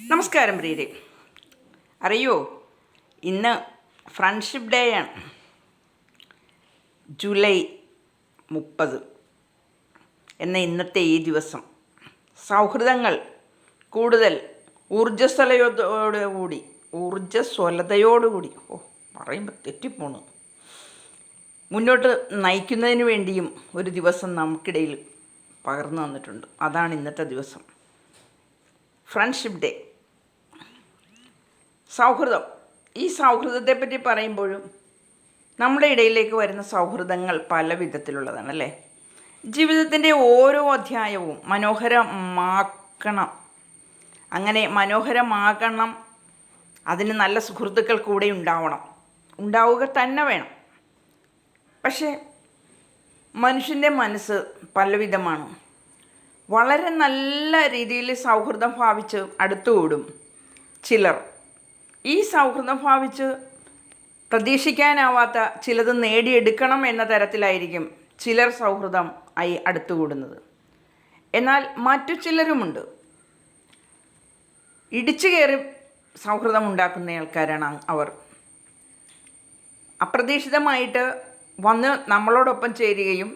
നമസ്കാരം പ്രിയരെ. അറിയോ, ഇന്ന് ഫ്രണ്ട്ഷിപ്പ് ഡേ ആണ്. ജൂലൈ 30 എന്ന ഇന്നത്തെ ഈ ദിവസം സൗഹൃദങ്ങൾ കൂടുതൽ ഊർജ്ജസ്വലതയോടുകൂടി പറയുമ്പോൾ തെറ്റിപ്പോണു മുന്നോട്ട് നയിക്കുന്നതിന് വേണ്ടിയും ഒരു ദിവസം നമുക്കിടയിൽ പകർന്നു തന്നിട്ടുണ്ട്. അതാണ് ഇന്നത്തെ ദിവസം, ഫ്രണ്ട്ഷിപ്പ് ഡേ. സൗഹൃദം, ഈ സൗഹൃദത്തെപ്പറ്റി പറയുമ്പോഴും നമ്മുടെ ഇടയിലേക്ക് വരുന്ന സൗഹൃദങ്ങൾ പല വിധത്തിലുള്ളതാണ് അല്ലേ. ജീവിതത്തിൻ്റെ ഓരോ അധ്യായവും മനോഹരമാക്കണം. അങ്ങനെ മനോഹരമാകണം, അതിന് നല്ല സുഹൃത്തുക്കൾ കൂടെ ഉണ്ടാവുക തന്നെ വേണം. പക്ഷേ മനുഷ്യൻ്റെ മനസ്സ് പലവിധമാണ്. വളരെ നല്ല രീതിയിൽ സൗഹൃദം ഭാവിച്ച് അടുത്തുകൂടും ചിലർ. ഈ സൗഹൃദം ഭാവിച്ച് പ്രതീക്ഷിക്കാനാവാത്ത ചിലത് നേടിയെടുക്കണം എന്ന തരത്തിലായിരിക്കും ചിലർ സൗഹൃദം ആയി അടുത്തുകൂടുന്നത്. എന്നാൽ മറ്റു ചിലരുമുണ്ട്, ഇടിച്ചു കയറി സൗഹൃദം ഉണ്ടാക്കുന്ന ആൾക്കാരാണ് അവർ. അപ്രതീക്ഷിതമായിട്ട് വന്ന് നമ്മളോടൊപ്പം ചേരുകയും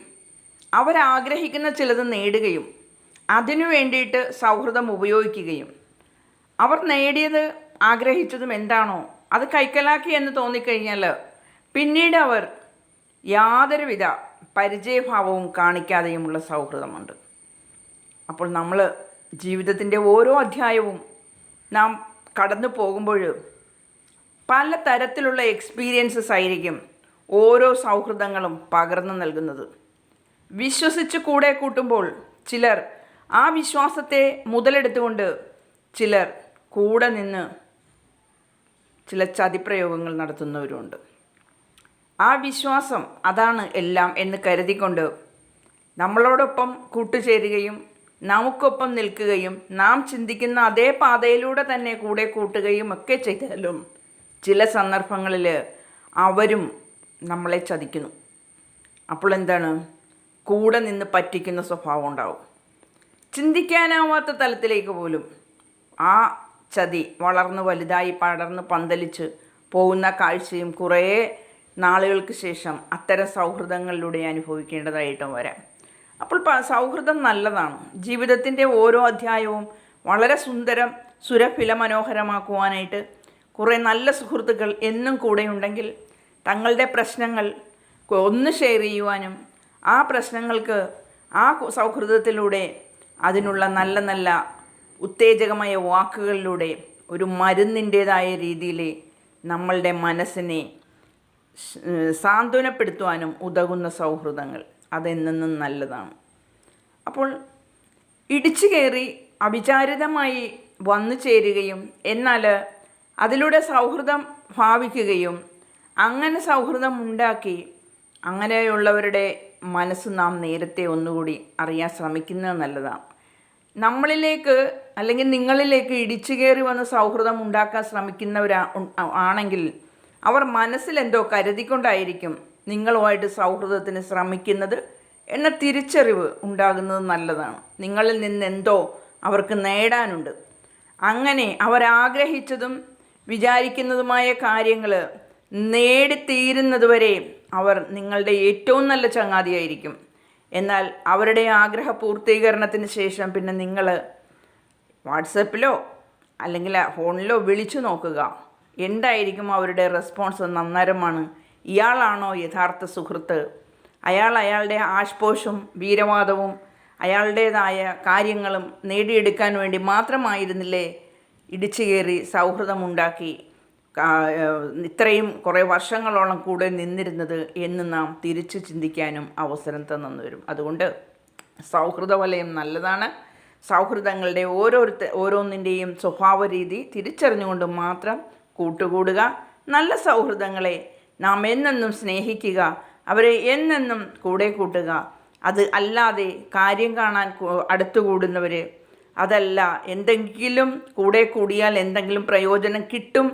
അവരാഗ്രഹിക്കുന്ന ചിലത് നേടുകയും അതിനു വേണ്ടിയിട്ട് സൗഹൃദം ഉപയോഗിക്കുകയും അവർ നേടിയത് ആഗ്രഹിച്ചതും എന്താണോ അത് കൈക്കലാക്കി എന്ന് തോന്നിക്കഴിഞ്ഞാൽ പിന്നീട് അവർ യാതൊരുവിധ പരിചയഭാവവും കാണിക്കാതെയുമുള്ള സൗഹൃദമുണ്ട്. അപ്പോൾ നമ്മൾ ജീവിതത്തിൻ്റെ ഓരോ അധ്യായവും നാം കടന്നു പോകുമ്പോൾ പല തരത്തിലുള്ള എക്സ്പീരിയൻസസ് ആയിരിക്കും ഓരോ സൗഹൃദങ്ങളും പകർന്നു നൽകുന്നത്. വിശ്വസിച്ച് കൂടെ കൂട്ടുമ്പോൾ ചിലർ ആ വിശ്വാസത്തെ മുതലെടുത്തുകൊണ്ട് ചിലർ കൂടെ നിന്ന് ചില ചതിപ്രയോഗങ്ങൾ നടത്തുന്നവരുമുണ്ട്. ആ വിശ്വാസം അതാണ് എല്ലാം എന്ന് കരുതിക്കൊണ്ട് നമ്മളോടൊപ്പം കൂട്ടുചേരുകയും നമുക്കൊപ്പം നിൽക്കുകയും നാം ചിന്തിക്കുന്ന അതേ പാതയിലൂടെ തന്നെ കൂടെ കൂട്ടുകയും ഒക്കെ ചെയ്താലും ചില സന്ദർഭങ്ങളിൽ അവരും നമ്മളെ ചതിക്കുന്നു. അപ്പോൾ എന്താണ്, കൂടെ നിന്ന് പറ്റിക്കുന്ന സ്വഭാവം ഉണ്ടാവും. ചിന്തിക്കാനാവാത്ത തലത്തിലേക്ക് പോലും ആ ചതി വളർന്ന് വലുതായി പടർന്ന് പന്തലിച്ച് പോകുന്ന കാഴ്ചയും കുറേ നാളുകൾക്ക് ശേഷം അത്തരം സൗഹൃദങ്ങളിലൂടെ അനുഭവിക്കേണ്ടതായിട്ടും വരാം. അപ്പോൾ സൗഹൃദം നല്ലതാണ്. ജീവിതത്തിൻ്റെ ഓരോ അധ്യായവും വളരെ സുരഭില മനോഹരമാക്കുവാനായിട്ട് കുറേ നല്ല സുഹൃത്തുക്കൾ എന്നും കൂടെയുണ്ടെങ്കിൽ തങ്ങളുടെ പ്രശ്നങ്ങൾ ഒന്ന് ഷെയർ ചെയ്യുവാനും ആ പ്രശ്നങ്ങൾക്ക് ആ സൗഹൃദത്തിലൂടെ അതിനുള്ള നല്ല നല്ല ഉത്തേജകമായ വാക്കുകളിലൂടെ ഒരു മരുന്നിൻ്റേതായ രീതിയിൽ നമ്മളുടെ മനസ്സിനെ സാന്ത്വനപ്പെടുത്തുവാനും ഉതകുന്ന സൗഹൃദങ്ങൾ അതെന്നും നല്ലതാണ്. അപ്പോൾ ഇടിച്ചു കയറി അവിചാരിതമായി വന്നു ചേരുകയും എന്നാൽ അതിലൂടെ സൗഹൃദം ഭാവിക്കുകയും അങ്ങനെ സൗഹൃദം ഉണ്ടാക്കി അങ്ങനെയുള്ളവരുടെ മനസ്സ് നാം നേരത്തെ ഒന്നുകൂടി അറിയാൻ ശ്രമിക്കുന്നത് നല്ലതാണ്. നമ്മളിലേക്ക് അല്ലെങ്കിൽ നിങ്ങളിലേക്ക് ഇടിച്ചു കയറി വന്ന് സൗഹൃദം ഉണ്ടാക്കാൻ ആണെങ്കിൽ അവർ മനസ്സിലെന്തോ കരുതിക്കൊണ്ടായിരിക്കും നിങ്ങളുമായിട്ട് സൗഹൃദത്തിന് ശ്രമിക്കുന്നത് എന്ന തിരിച്ചറിവ് ഉണ്ടാകുന്നത് നല്ലതാണ്. നിങ്ങളിൽ നിന്ന് എന്തോ അവർക്ക് നേടാനുണ്ട്. അങ്ങനെ അവരാഗ്രഹിച്ചതും വിചാരിക്കുന്നതുമായ കാര്യങ്ങൾ നേടിത്തീരുന്നതുവരെ അവർ നിങ്ങളുടെ ഏറ്റവും നല്ല ചങ്ങാതിയായിരിക്കും. എന്നാൽ അവരുടെ ആഗ്രഹ പൂർത്തീകരണത്തിന് ശേഷം പിന്നെ നിങ്ങൾ വാട്സപ്പിലോ അല്ലെങ്കിൽ ഫോണിലോ വിളിച്ചു നോക്കുക, എന്തായിരിക്കും അവരുടെ റെസ്പോൺസ് എന്ന്. അന്നേരമാണ് ഇയാളാണോ യഥാർത്ഥ സുഹൃത്ത്, അയാളുടെ ആഷ്പോഷും വീരവാദവും അയാളുടേതായ കാര്യങ്ങളും നേടിയെടുക്കാൻ വേണ്ടി മാത്രമായിരുന്നില്ലേ ഇടിച്ചു കയറി സൗഹൃദമുണ്ടാക്കി ഇത്രയും കുറേ വർഷങ്ങളോളം കൂടെ നിന്നിരുന്നത് എന്ന് നാം തിരിച്ചു ചിന്തിക്കാനും അവസരം തന്നു വരും. അതുകൊണ്ട് സൗഹൃദ വലയം നല്ലതാണ്. സൗഹൃദങ്ങളുടെ ഓരോന്നിൻ്റെയും സ്വഭാവ രീതി തിരിച്ചറിഞ്ഞുകൊണ്ട് മാത്രം കൂട്ടുകൂടുക. നല്ല സൗഹൃദങ്ങളെ നാം എന്നെന്നും സ്നേഹിക്കുക, അവരെ എന്നെന്നും കൂടെ കൂട്ടുക. അത് അല്ലാതെ കാര്യം കാണാൻ അടുത്തുകൂടുന്നവർ, അതല്ല എന്തെങ്കിലും കൂടെ കൂടിയാൽ എന്തെങ്കിലും പ്രയോജനം കിട്ടും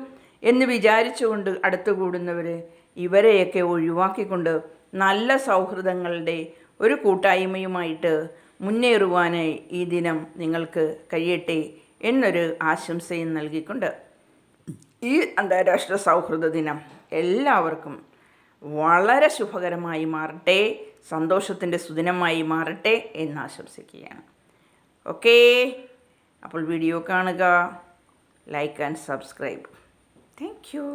എന്ന് വിചാരിച്ചുകൊണ്ട് അടുത്തുകൂടുന്നവർ, ഇവരെയൊക്കെ ഒഴിവാക്കിക്കൊണ്ട് നല്ല സൗഹൃദങ്ങളുടെ ഒരു കൂട്ടായ്മയുമായിട്ട് മുന്നേറുവാനായി ഈ ദിനം നിങ്ങൾക്ക് കഴിയട്ടെ എന്നൊരു ആശംസയും നൽകിക്കൊണ്ട് ഈ അന്താരാഷ്ട്ര സൗഹൃദ ദിനം എല്ലാവർക്കും വളരെ ശുഭകരമായി മാറട്ടെ, സന്തോഷത്തിൻ്റെ സുദിനമായി മാറട്ടെ എന്ന് ആശംസിക്കുകയാണ്. ഓക്കേ, അപ്പോൾ വീഡിയോ കാണുക, like and subscribe. Thank you.